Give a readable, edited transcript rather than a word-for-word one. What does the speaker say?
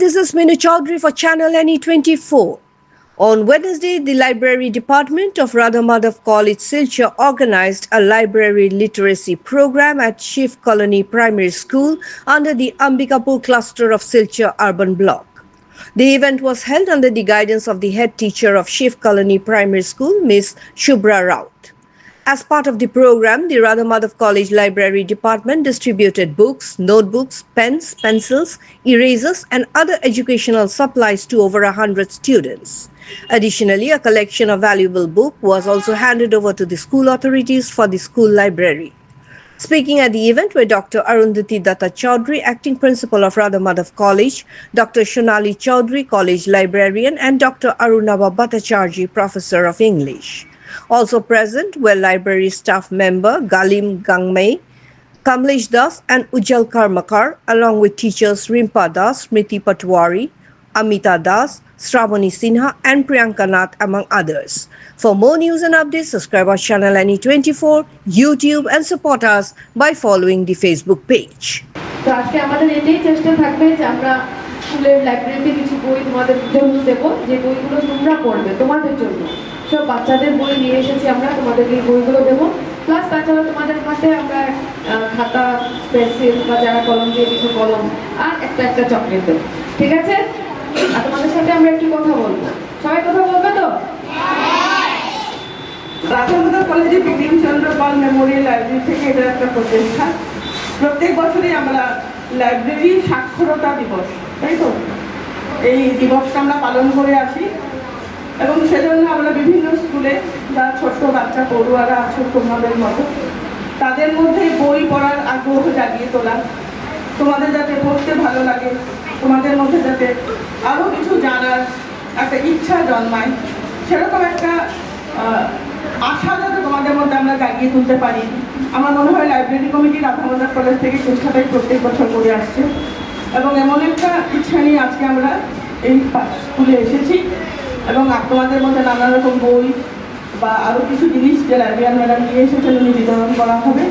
This is Minu Chaudhary for Channel NE24. On Wednesday, the Library Department of Radha Madhav College, Silchar organized a library literacy program at Shiv Colony Primary School under the Ambikapur cluster of Silchar urban block. The event was held under the guidance of the head teacher of Shiv Colony Primary School, Ms. Shubhra Raut. As part of the program, the Radha Madhav College Library Department distributed books, notebooks, pens, pencils, erasers and other educational supplies to over 100 students. Additionally, a collection of valuable books was also handed over to the school authorities for the school library. Speaking at the event were Dr. Arundhati Datta Chaudhary, Acting Principal of Radha Madhav College, Dr. Shonali Chaudhary, College Librarian, and Dr. Arunabha Bhattacharjee, Professor of English. Also present were library staff member Galim Gangmei, Kamlesh Das and Ujjal Karmakar, along with teachers Rimpa Das, Smriti Patwari, Amita Das, Shravani Sinha and Priyanka Nath, among others. For more news and updates, subscribe our channel NE24, YouTube and support us by following the Facebook page. তো আজকে আমাদের এটাই চেষ্টা থাকবে যে আমরা স্কুলের লাইব্রেরিতে কিছু বই তোমাদের জন্য দেব, যে বইগুলো তোমরা পড়বে তোমাদের জন্য। সব বাচ্চাদের বই নিয়ে এসেছি আমরা, তোমাদেরকে এই বইগুলো দেবো। প্লাস তাছাড়া তোমাদের হাতে আমরা খাতা, পেন্সিল বা যারা কলম দিয়ে কিছু কলম আর একটা চকলেট দেবো, ঠিক আছে? আর তোমাদের সাথে আমরা একটু কথা বলবো। সবাই কথা বলবে তো? রাধা মাধব কলেজে বিপিনচন্দ্র পাল মেমোরিয়াল লাইব্রেরি থেকে এটা একটা প্রচেষ্টা। প্রত্যেক বছরই আমরা লাইব্রেরি সাক্ষরতা দিবস, তাই তো, এই দিবসটা আমরা পালন করে আসি এবং সেজন্য আমরা বিভিন্ন স্কুলে যারা ছোট্ট বাচ্চা পড়ুয়ারা আছো তোমাদের মতো, তাদের মধ্যে বই পড়ার আগ্রহ জাগিয়ে তোলা, তোমাদের যাতে পড়তে ভালো লাগে, তোমাদের মধ্যে যাতে আরও কিছু জানার একটা ইচ্ছা জন্মায়, সেরকম একটা আশা যাতে তোমাদের মধ্যে আমরা জাগিয়ে তুলতে পারি। আমার মনে হয় library committee Radha Madhab college থেকে চেষ্টাটাই প্রত্যেক বছর করে আসছে এবং এমন একটা ইচ্ছা নিয়ে আজকে আমরা এই স্কুলে এসেছি এবং তোমাদের মধ্যে নানা রকম বই বা আরও কিছু জিনিস যে লাইব্রেরিয়ান ম্যাডাম নিয়ে এসেছেন উনি বিতরণ করা হবে।